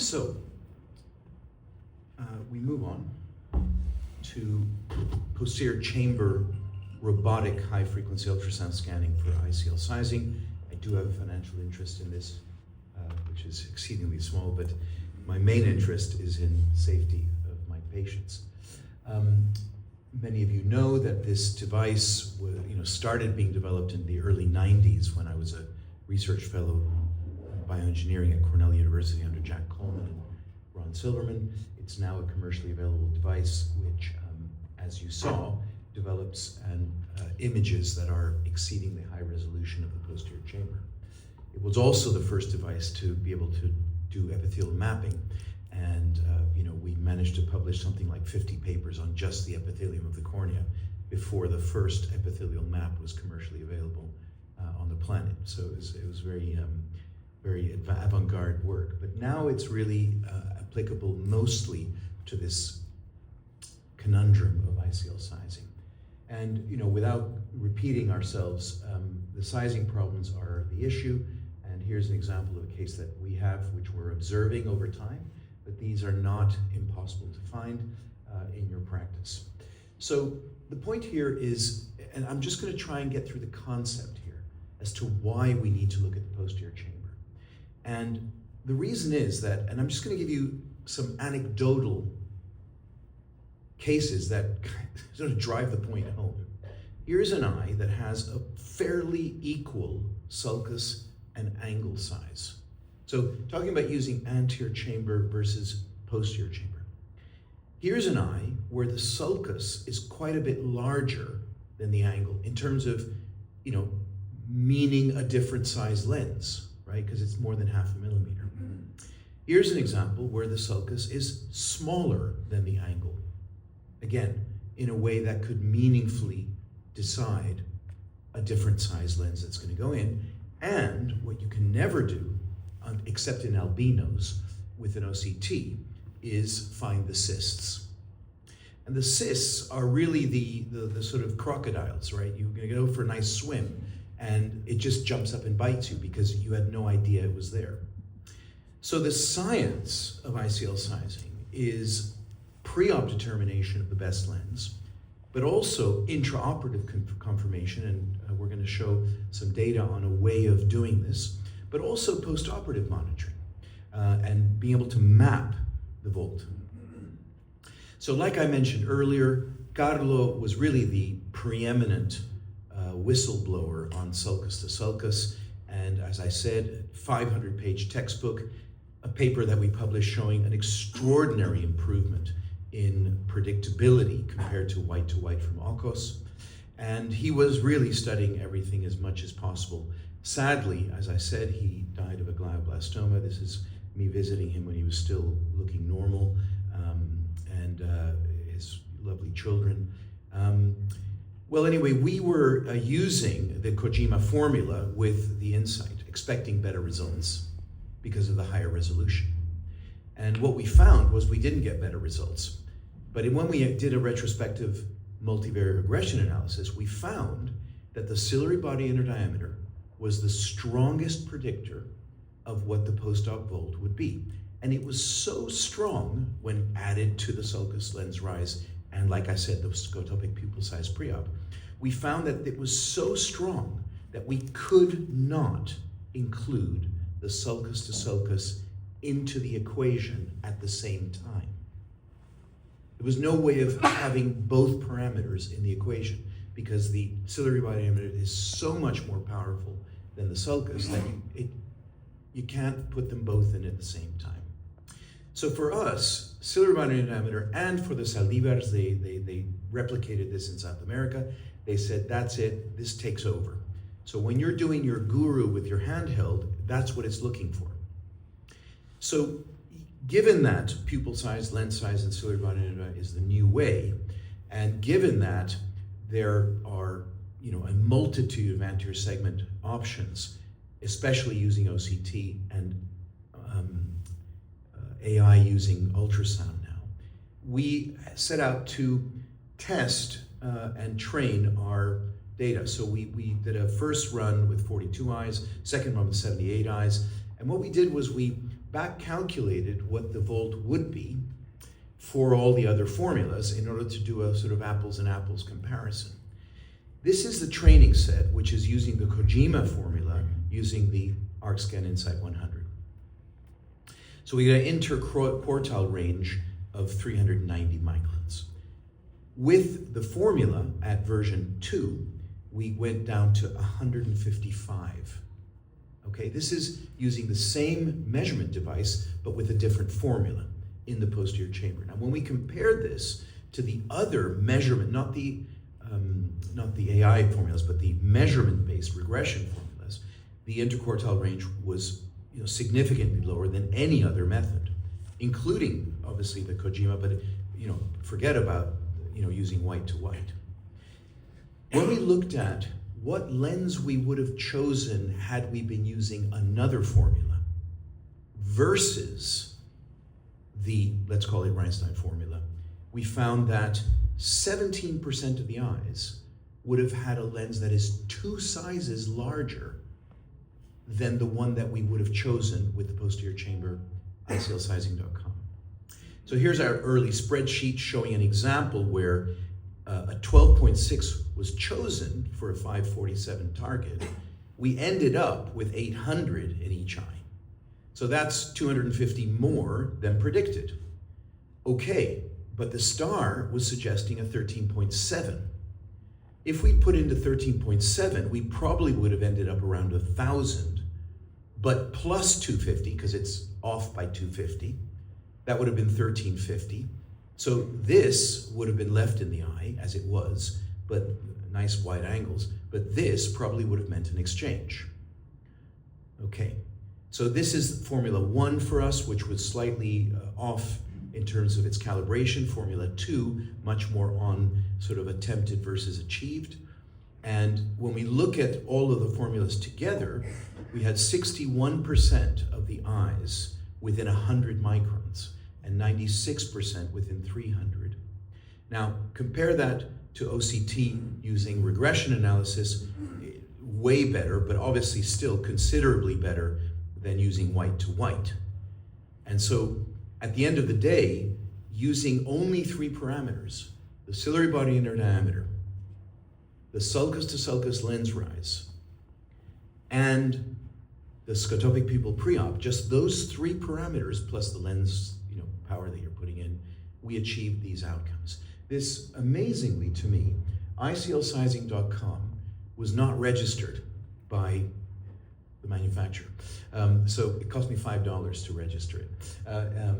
So, we move on to posterior chamber robotic high-frequency ultrasound scanning for ICL sizing. I do have a financial interest in this, which is exceedingly small, but my main interest is in safety of my patients. Many of you know that this device started being developed in the early 90s when I was a research fellow in bioengineering at Cornell University under Jack Coleman and Ron Silverman. It's now a commercially available device which, as you saw, develops images that are exceedingly high resolution of the posterior chamber. It was also the first device to be able to do epithelial mapping, and we managed to publish something like 50 papers on just the epithelium of the cornea before the first epithelial map was commercially available on the planet. So it was very avant-garde work. But now it's really applicable mostly to this conundrum of ICL sizing. And without repeating ourselves, the sizing problems are the issue. And here's an example of a case that we have, which we're observing over time, but these are not impossible to find in your practice. So the point here is, and I'm just going to try and get through the concept here as to why we need to look at the posterior chamber. And the reason is that, and I'm just going to give you some anecdotal cases that sort of drive the point home. Here's an eye that has a fairly equal sulcus and angle size. So talking about using anterior chamber versus posterior chamber. Here's an eye where the sulcus is quite a bit larger than the angle in terms of, meaning a different size lens, right? Because it's more than 0.5 millimeter. Here's an example where the sulcus is smaller than the angle. Again, in a way that could meaningfully decide a different size lens that's going to go in. And what you can never do, except in albinos with an OCT, is find the cysts. And the cysts are really the sort of crocodiles, right? You're going to go for a nice swim and it just jumps up and bites you because you had no idea it was there. So the science of ICL sizing is pre-op determination of the best lens, but also intraoperative confirmation, and we're going to show some data on a way of doing this, but also post-operative monitoring and being able to map the volt. So like I mentioned earlier, Carlo was really the preeminent whistleblower on sulcus to sulcus, and as I said, 500-page textbook, a paper that we published showing an extraordinary improvement in predictability compared to white from Ocos. And he was really studying everything as much as possible. Sadly, as I said, he died of a glioblastoma. This is me visiting him when he was still looking normal, and his lovely children. Well, anyway, we were using the Kojima formula with the Insight, expecting better results because of the higher resolution. And what we found was we didn't get better results. But when we did a retrospective multivariate regression analysis, we found that the ciliary body inner diameter was the strongest predictor of what the post-op volt would be. And it was so strong when added to the sulcus lens rise, and like I said, the scotopic pupil size pre-op, we found that it was so strong that we could not include the sulcus to sulcus into the equation at the same time. There was no way of having both parameters in the equation because the ciliary body diameter is so much more powerful than the sulcus that you can't put them both in at the same time. So for us, ciliary body diameter, and for the Salivars, they replicated this in South America. They said, that's it, this takes over. So when you're doing your guru with your handheld, that's what it's looking for. So given that pupil size, lens size, and ciliary body diameter is the new way, and given that there are a multitude of anterior segment options, especially using OCT and AI using ultrasound now, we set out to test and train our data. So we did a first run with 42 eyes, second run with 78 eyes, and what we did was we back calculated what the volt would be for all the other formulas in order to do a sort of apples and apples comparison. This is the training set, which is using the Kojima formula, using the ArcScan Insight 100. So we get an interquartile range of 390 microns. With the formula at version 2, we went down to 155. Okay, this is using the same measurement device, but with a different formula in the posterior chamber. Now, when we compare this to the other measurement, not the AI formulas, but the measurement-based regression formulas, the interquartile range was significantly lower than any other method, including obviously the Kojima, but forget about using white to white. When we looked at what lens we would have chosen had we been using another formula versus the, let's call it Reinstein formula, we found that 17% of the eyes would have had a lens that is 2 sizes larger than the one that we would have chosen with the posterior chamber ICLsizing.com. So here's our early spreadsheet showing an example where a 12.6 was chosen for a 547 target. We ended up with 800 in each eye. So that's 250 more than predicted. Okay, but the star was suggesting a 13.7. If we put into 13.7, we probably would have ended up around 1,000, but plus 250, because it's off by 250, that would have been 1350. So this would have been left in the eye as it was, but nice wide angles, but this probably would have meant an exchange. Okay, so this is Formula 1 for us, which was slightly off in terms of its calibration. Formula 2, much more on sort of attempted versus achieved. And when we look at all of the formulas together, we had 61% of the eyes within 100 microns and 96% within 300. Now, compare that to OCT using regression analysis, way better, but obviously still considerably better than using white to white. And so at the end of the day, using only 3 parameters, the ciliary body inner diameter, the sulcus to sulcus lens rise, and the scotopic pupil pre-op, just those 3 parameters plus the lens power that you're putting in, we achieved these outcomes. This, amazingly to me, ICLsizing.com was not registered by the manufacturer. So it cost me $5 to register it.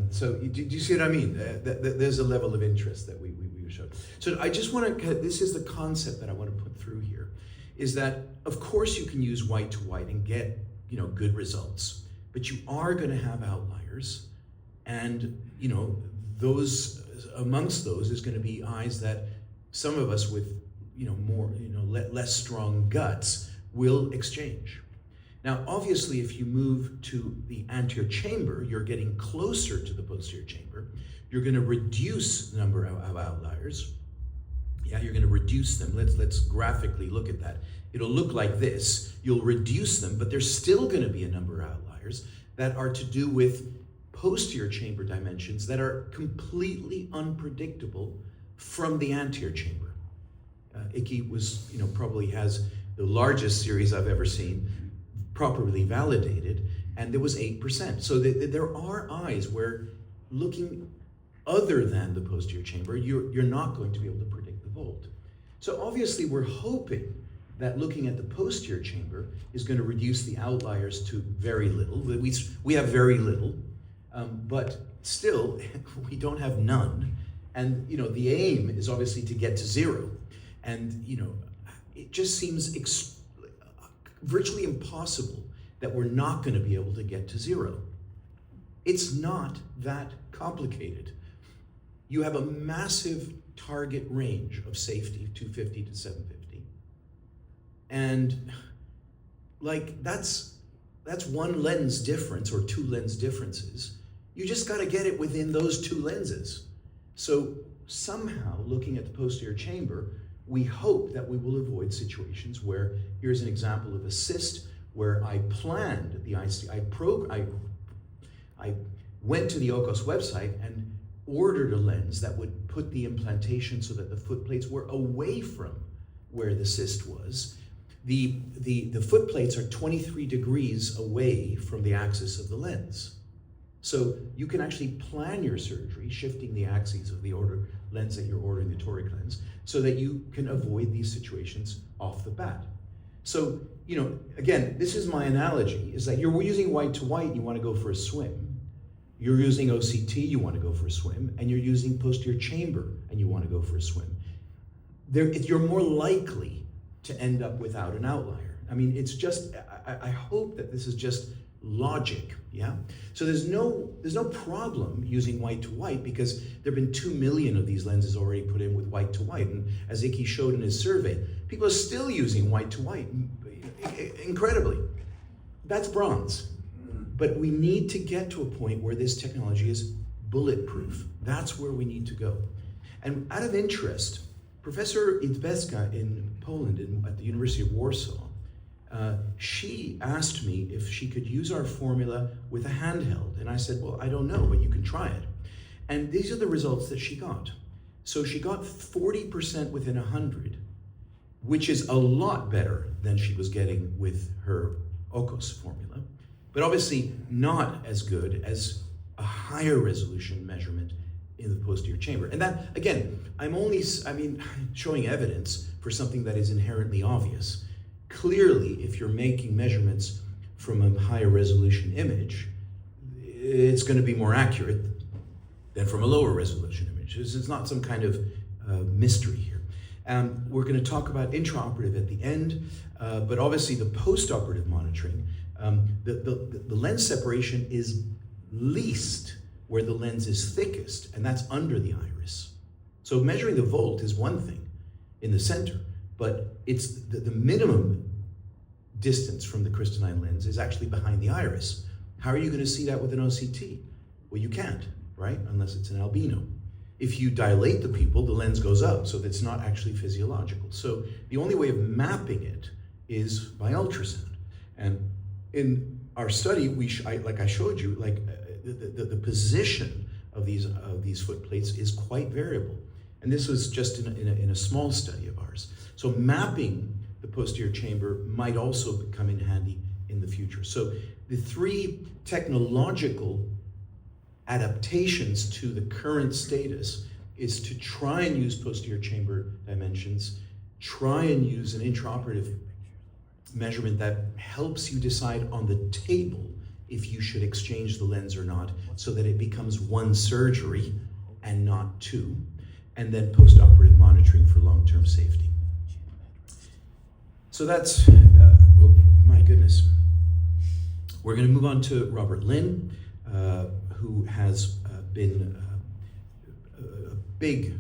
So do you see what I mean? There's a level of interest that we showed. So I just want to, this is the concept that I want to put through here, is that of course you can use white to white and get good results, but you are going to have outliers, and those amongst those is going to be eyes that some of us with more less strong guts will exchange. Now, obviously, if you move to the anterior chamber, you're getting closer to the posterior chamber. You're going to reduce the number of outliers. Yeah, you're going to reduce them. Let's graphically look at that. It'll look like this. You'll reduce them, but there's still going to be a number of outliers that are to do with posterior chamber dimensions that are completely unpredictable from the anterior chamber. Icky was, probably has the largest series I've ever seen, properly validated, and there was 8%. So there are eyes where looking other than the posterior chamber, you're not going to be able to predict the volt. So obviously we're hoping that looking at the posterior chamber is going to reduce the outliers to very little. We have very little, but still we don't have none. And the aim is obviously to get to 0. And it just seems virtually impossible that we're not going to be able to get to 0. It's not that complicated. You have a massive target range of safety, 250 to 750. And that's 1 lens difference or 2 lens differences. You just got to get it within those 2 lenses. So somehow, looking at the posterior chamber, we hope that we will avoid situations where, here's an example of a cyst where I planned the IC, I went to the OCOS website and ordered a lens that would put the implantation so that the foot plates were away from where the cyst was. The foot plates are 23 degrees away from the axis of the lens. So you can actually plan your surgery, shifting the axes of the lens that you're ordering, the toric lens, so that you can avoid these situations off the bat. So, again, this is my analogy, is that you're using white to white, you want to go for a swim. You're using OCT, you want to go for a swim, and you're using posterior chamber, and you want to go for a swim. You're more likely to end up without an outlier. I mean, it's just, I hope that this is just logic, yeah? So there's no problem using white to white, because there have been 2 million of these lenses already put in with white to white, and as Icky showed in his survey, people are still using white to white, incredibly. That's bronze. But we need to get to a point where this technology is bulletproof. That's where we need to go. And out of interest, Professor Idbeska in Poland, at the University of Warsaw, she asked me if she could use our formula with a handheld. And I said, well, I don't know, but you can try it. And these are the results that she got. So she got 40% within 100, which is a lot better than she was getting with her OCOS formula, but obviously not as good as a higher resolution measurement in the posterior chamber. And that, again, I'm showing evidence for something that is inherently obvious. Clearly, if you're making measurements from a higher resolution image, it's going to be more accurate than from a lower resolution image. It's not some kind of mystery here. We're going to talk about intraoperative at the end, but obviously the postoperative monitoring, the lens separation is least where the lens is thickest, and that's under the iris. So measuring the volt is one thing in the center, but it's the minimum distance from the crystalline lens is actually behind the iris. How are you going to see that with an OCT? Well, you can't, right? Unless it's an albino. If you dilate the pupil, the lens goes up, so that's not actually physiological. So the only way of mapping it is by ultrasound. And in our study, like I showed you, the position of these foot plates is quite variable. And this was just in a small study of ours. So mapping the posterior chamber might also come in handy in the future. So the 3 technological adaptations to the current status is to try and use posterior chamber dimensions, try and use an intraoperative measurement that helps you decide on the table if you should exchange the lens or not, so that it becomes 1 surgery and not 2, and then postoperative monitoring for long-term safety. So that's, oh my goodness. We're going to move on to Robert Lin, who has been a big